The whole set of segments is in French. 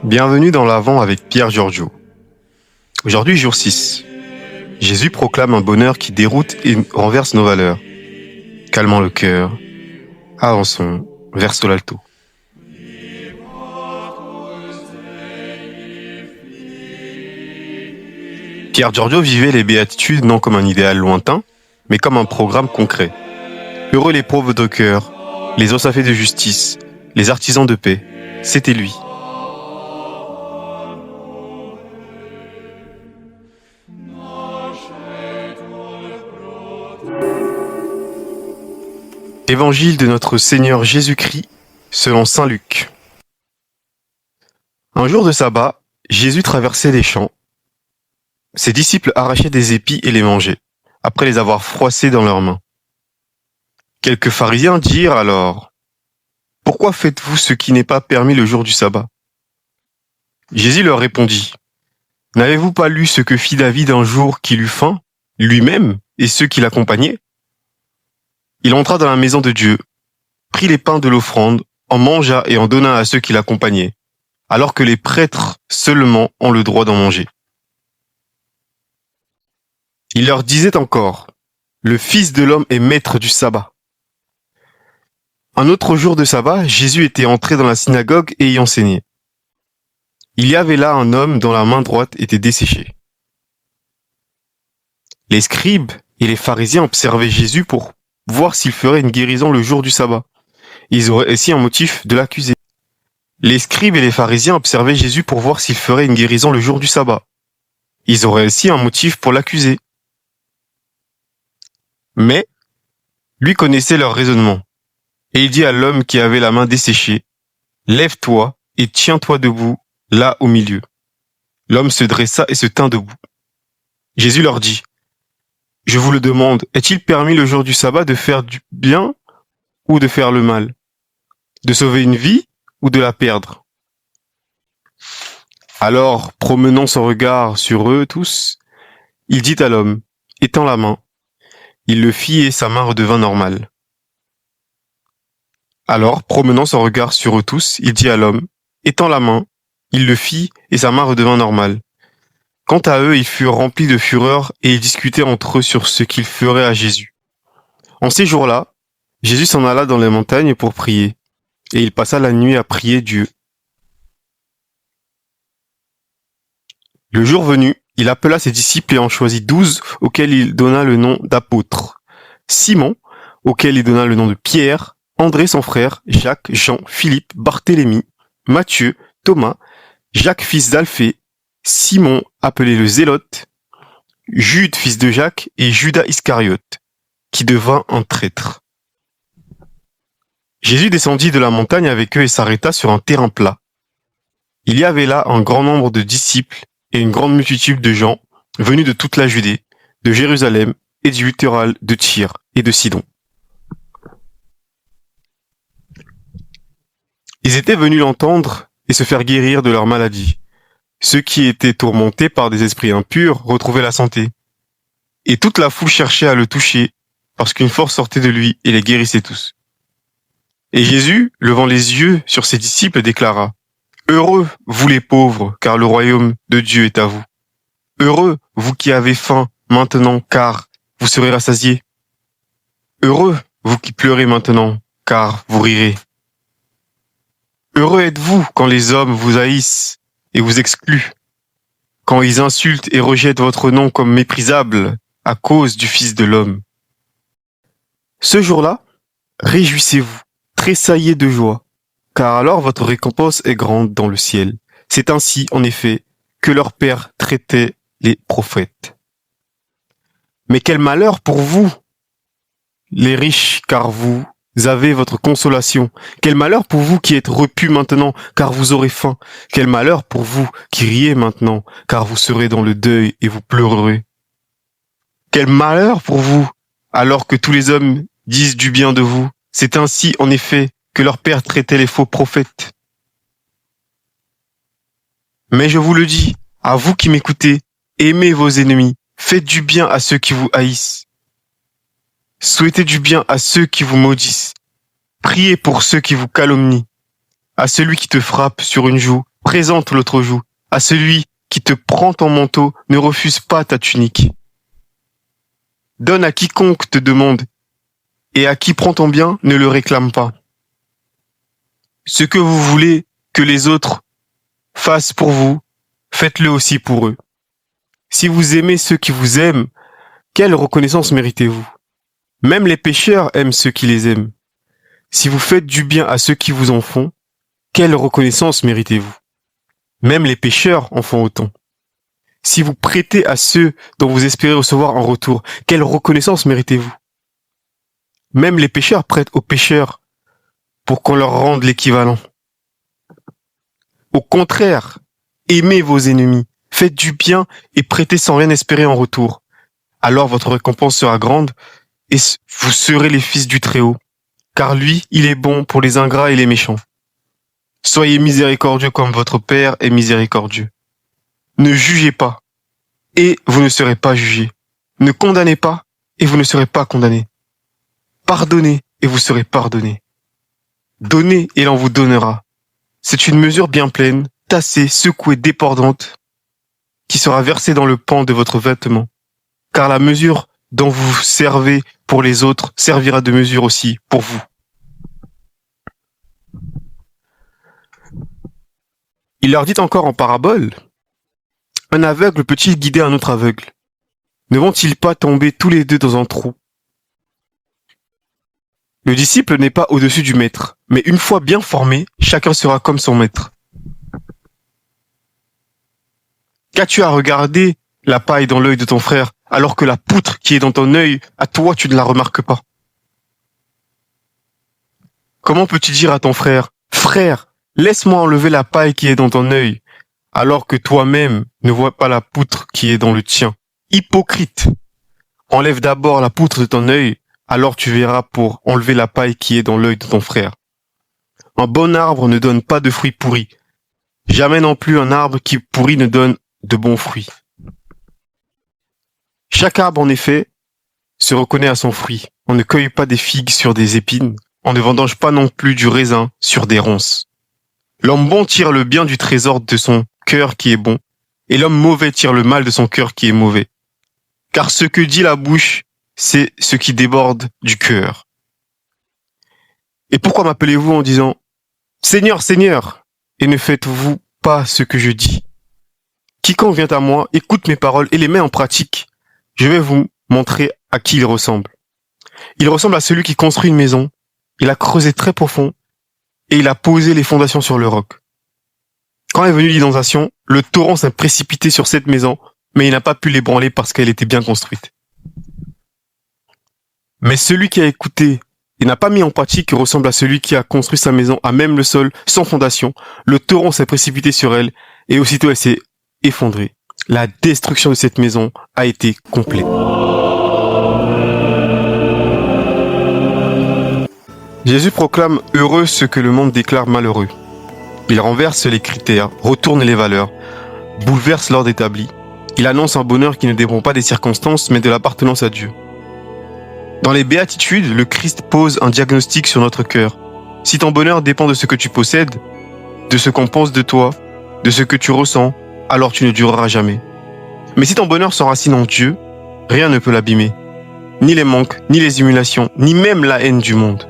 Bienvenue dans l'Avent avec Pierre Giorgio. Aujourd'hui, jour 6. Jésus proclame un bonheur qui déroute et renverse nos valeurs. Calmant le cœur, avançons, verso l'alto. Pierre Giorgio vivait les béatitudes non comme un idéal lointain, mais comme un programme concret. Heureux les pauvres de cœur, les osafés de justice, les artisans de paix, c'était lui. Évangile de notre Seigneur Jésus-Christ, selon saint Luc. Un jour de sabbat, Jésus traversait les champs. Ses disciples arrachaient des épis et les mangeaient, après les avoir froissés dans leurs mains. Quelques pharisiens dirent alors : « Pourquoi faites-vous ce qui n'est pas permis le jour du sabbat ?» Jésus leur répondit : « N'avez-vous pas lu ce que fit David un jour qu'il eut faim, lui-même et ceux qui l'accompagnaient ? Il entra dans la maison de Dieu, prit les pains de l'offrande, en mangea et en donna à ceux qui l'accompagnaient, alors que les prêtres seulement ont le droit d'en manger. Il leur disait encore : le Fils de l'homme est maître du sabbat. Un autre jour de sabbat, Jésus était entré dans la synagogue et y enseignait. Il y avait là un homme dont la main droite était desséchée. Les scribes et les pharisiens observaient Jésus pour voir s'il ferait une guérison le jour du sabbat. Ils auraient ainsi un motif de l'accuser. Les scribes et les pharisiens observaient Jésus pour voir s'il ferait une guérison le jour du sabbat. Ils auraient ainsi un motif pour l'accuser. Mais lui connaissait leur raisonnement. Et il dit à l'homme qui avait la main desséchée : « Lève-toi et tiens-toi debout, là au milieu. » L'homme se dressa et se tint debout. Jésus leur dit : « Je vous le demande, est-il permis le jour du sabbat de faire du bien ou de faire le mal ? De sauver une vie ou de la perdre ? » Alors, promenant son regard sur eux tous, il dit à l'homme : « Étends la main. » Il le fit et sa main redevint normale. Alors, promenant son regard sur eux tous, il dit à l'homme : « Étends la main. » Il le fit et sa main redevint normale. Quant à eux, ils furent remplis de fureur et ils discutaient entre eux sur ce qu'ils feraient à Jésus. En ces jours-là, Jésus s'en alla dans les montagnes pour prier, et il passa la nuit à prier Dieu. Le jour venu, il appela ses disciples et en choisit 12 auxquels il donna le nom d'apôtres. Simon, auquel il donna le nom de Pierre, André son frère, Jacques, Jean, Philippe, Barthélemy, Matthieu, Thomas, Jacques fils d'Alphée, Simon appelé le Zélote, Jude fils de Jacques et Judas Iscariote, qui devint un traître. Jésus descendit de la montagne avec eux et s'arrêta sur un terrain plat. Il y avait là un grand nombre de disciples et une grande multitude de gens venus de toute la Judée, de Jérusalem et du littoral de Tyr et de Sidon. Ils étaient venus l'entendre et se faire guérir de leur maladie. Ceux qui étaient tourmentés par des esprits impurs retrouvaient la santé. Et toute la foule cherchait à le toucher, parce qu'une force sortait de lui et les guérissait tous. Et Jésus, levant les yeux sur ses disciples, déclara : « Heureux, vous les pauvres, car le royaume de Dieu est à vous. Heureux, vous qui avez faim maintenant, car vous serez rassasiés. Heureux, vous qui pleurez maintenant, car vous rirez. Heureux êtes-vous quand les hommes vous haïssent et vous excluent, quand ils insultent et rejettent votre nom comme méprisable à cause du Fils de l'homme. Ce jour-là, réjouissez-vous, tressaillez de joie, car alors votre récompense est grande dans le ciel. C'est ainsi, en effet, que leur Père traitait les prophètes. Mais quel malheur pour vous, les riches, car vous avez votre consolation. Quel malheur pour vous qui êtes repus maintenant, car vous aurez faim. Quel malheur pour vous qui riez maintenant, car vous serez dans le deuil et vous pleurerez. Quel malheur pour vous, alors que tous les hommes disent du bien de vous. C'est ainsi, en effet, que leur père traitait les faux prophètes. Mais je vous le dis, à vous qui m'écoutez, aimez vos ennemis, faites du bien à ceux qui vous haïssent. Souhaitez du bien à ceux qui vous maudissent. Priez pour ceux qui vous calomnient. À celui qui te frappe sur une joue, présente l'autre joue. À celui qui te prend ton manteau, ne refuse pas ta tunique. Donne à quiconque te demande, et à qui prend ton bien, ne le réclame pas. Ce que vous voulez que les autres fassent pour vous, faites-le aussi pour eux. Si vous aimez ceux qui vous aiment, quelle reconnaissance méritez-vous? Même les pécheurs aiment ceux qui les aiment. Si vous faites du bien à ceux qui vous en font, quelle reconnaissance méritez-vous? Même les pécheurs en font autant. Si vous prêtez à ceux dont vous espérez recevoir en retour, quelle reconnaissance méritez-vous? Même les pécheurs prêtent aux pécheurs pour qu'on leur rende l'équivalent. Au contraire, aimez vos ennemis, faites du bien et prêtez sans rien espérer en retour. Alors votre récompense sera grande et vous serez les fils du Très-Haut, car lui, il est bon pour les ingrats et les méchants. Soyez miséricordieux comme votre Père est miséricordieux. Ne jugez pas, et vous ne serez pas jugés. Ne condamnez pas, et vous ne serez pas condamnés. Pardonnez, et vous serez pardonnés. Donnez, et l'on vous donnera. C'est une mesure bien pleine, tassée, secouée, débordante, qui sera versée dans le pan de votre vêtement. Car la mesure dont vous servez pour les autres servira de mesure aussi pour vous. Il leur dit encore en parabole, un aveugle peut-il guider un autre aveugle? Ne vont-ils pas tomber tous les deux dans un trou? Le disciple n'est pas au-dessus du maître, mais une fois bien formé, chacun sera comme son maître. Qu'as-tu à regarder la paille dans l'œil de ton frère, alors que la poutre qui est dans ton œil, à toi tu ne la remarques pas? Comment peux-tu dire à ton frère, frère, laisse-moi enlever la paille qui est dans ton œil, alors que toi-même ne vois pas la poutre qui est dans le tien? Hypocrite! Enlève d'abord la poutre de ton œil, alors tu verras pour enlever la paille qui est dans l'œil de ton frère. Un bon arbre ne donne pas de fruits pourris. Jamais non plus un arbre qui pourrit ne donne de bons fruits. Chaque arbre, en effet, se reconnaît à son fruit. On ne cueille pas des figues sur des épines. On ne vendange pas non plus du raisin sur des ronces. L'homme bon tire le bien du trésor de son cœur qui est bon, et l'homme mauvais tire le mal de son cœur qui est mauvais. Car ce que dit la bouche, c'est ce qui déborde du cœur. Et pourquoi m'appelez-vous en disant « Seigneur, Seigneur » et ne faites-vous pas ce que je dis? Quiconque vient à moi, écoute mes paroles et les met en pratique. Je vais vous montrer à qui il ressemble. Il ressemble à celui qui construit une maison. Il a creusé très profond et il a posé les fondations sur le roc. Quand est venue l'inondation, le torrent s'est précipité sur cette maison, mais il n'a pas pu l'ébranler parce qu'elle était bien construite. Mais celui qui a écouté et n'a pas mis en pratique ressemble à celui qui a construit sa maison à même le sol, sans fondation. Le torrent s'est précipité sur elle et aussitôt elle s'est effondrée. La destruction de cette maison a été complète. Jésus proclame heureux ce que le monde déclare malheureux. Il renverse les critères, retourne les valeurs, bouleverse l'ordre établi. Il annonce un bonheur qui ne dépend pas des circonstances, mais de l'appartenance à Dieu. Dans les béatitudes, le Christ pose un diagnostic sur notre cœur. Si ton bonheur dépend de ce que tu possèdes, de ce qu'on pense de toi, de ce que tu ressens, alors tu ne dureras jamais. Mais si ton bonheur s'enracine en Dieu, rien ne peut l'abîmer. Ni les manques, ni les humiliations, ni même la haine du monde.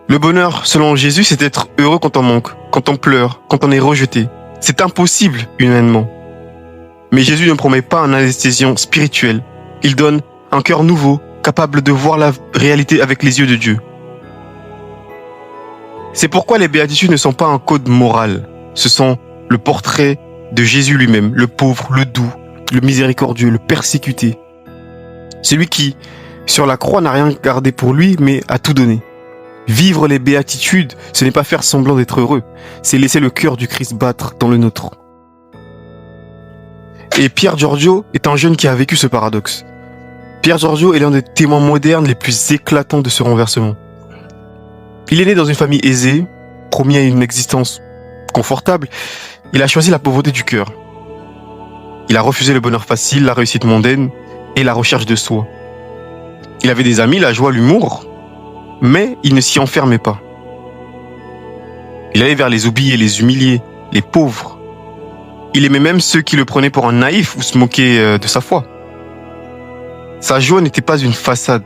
Le bonheur, selon Jésus, c'est d'être heureux quand on manque, quand on pleure, quand on est rejeté. C'est impossible humainement. Mais Jésus ne promet pas un anesthésion spirituel. Il donne un cœur nouveau, capable de voir la réalité avec les yeux de Dieu. C'est pourquoi les béatitudes ne sont pas un code moral. Ce sont le portrait de Jésus lui-même, le pauvre, le doux, le miséricordieux, le persécuté. Celui qui, sur la croix, n'a rien gardé pour lui, mais a tout donné. Vivre les béatitudes, ce n'est pas faire semblant d'être heureux, c'est laisser le cœur du Christ battre dans le nôtre. Et Pierre Giorgio est un jeune qui a vécu ce paradoxe. Pierre Giorgio est l'un des témoins modernes les plus éclatants de ce renversement. Il est né dans une famille aisée, promis à une existence confortable. Il a choisi la pauvreté du cœur. Il a refusé le bonheur facile, la réussite mondaine et la recherche de soi. Il avait des amis, la joie, l'humour, mais il ne s'y enfermait pas. Il allait vers les oubliés, les humiliés, les pauvres. Il aimait même ceux qui le prenaient pour un naïf ou se moquaient de sa foi. Sa joie n'était pas une façade.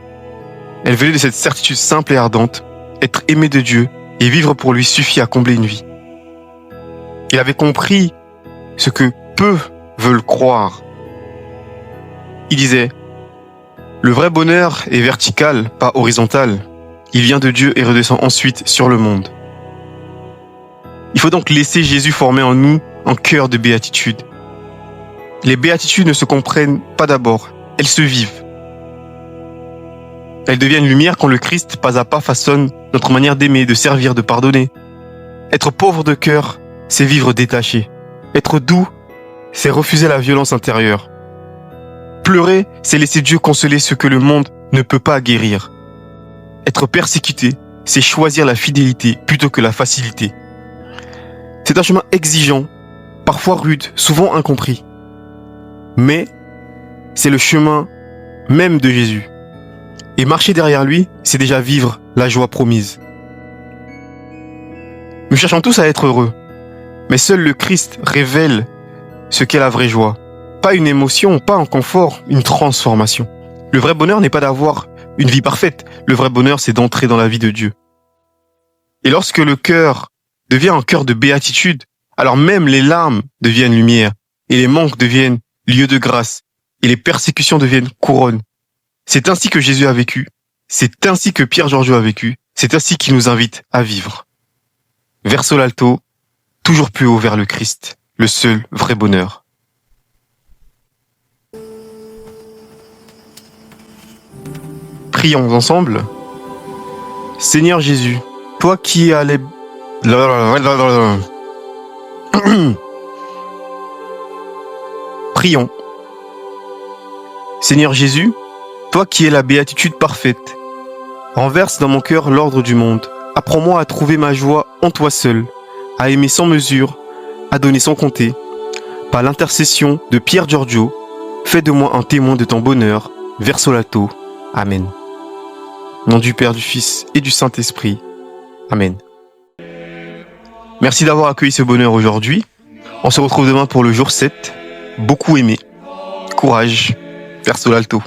Elle venait de cette certitude simple et ardente. Être aimé de Dieu et vivre pour lui suffit à combler une vie. Il avait compris ce que peu veulent croire. Il disait, le vrai bonheur est vertical, pas horizontal. Il vient de Dieu et redescend ensuite sur le monde. Il faut donc laisser Jésus former en nous un cœur de béatitude. Les béatitudes ne se comprennent pas d'abord, elles se vivent. Elles deviennent lumière quand le Christ, pas à pas, façonne notre manière d'aimer, de servir, de pardonner. Être pauvre de cœur, c'est vivre détaché. Être doux, c'est refuser la violence intérieure. Pleurer, c'est laisser Dieu consoler ce que le monde ne peut pas guérir. Être persécuté, c'est choisir la fidélité plutôt que la facilité. C'est un chemin exigeant, parfois rude, souvent incompris. Mais c'est le chemin même de Jésus. Et marcher derrière lui, c'est déjà vivre la joie promise. Nous cherchons tous à être heureux, mais seul le Christ révèle ce qu'est la vraie joie. Pas une émotion, pas un confort, une transformation. Le vrai bonheur n'est pas d'avoir une vie parfaite. Le vrai bonheur, c'est d'entrer dans la vie de Dieu. Et lorsque le cœur devient un cœur de béatitude, alors même les larmes deviennent lumière, et les manques deviennent lieu de grâce, et les persécutions deviennent couronnes. C'est ainsi que Jésus a vécu, c'est ainsi que Pierre Giorgio a vécu, c'est ainsi qu'il nous invite à vivre. Verso l'alto, toujours plus haut vers le Christ, le seul vrai bonheur. Prions ensemble. Seigneur Jésus, toi qui as les... Prions. Seigneur Jésus, toi qui es la béatitude parfaite, renverse dans mon cœur l'ordre du monde. Apprends-moi à trouver ma joie en toi seul, à aimer sans mesure, à donner sans compter. Par l'intercession de Pierre Giorgio, fais de moi un témoin de ton bonheur. Verso lato. Amen. Au nom du Père, du Fils et du Saint-Esprit. Amen. Merci d'avoir accueilli ce bonheur aujourd'hui. On se retrouve demain pour le jour 7. Beaucoup aimé. Courage. Verso l'alto.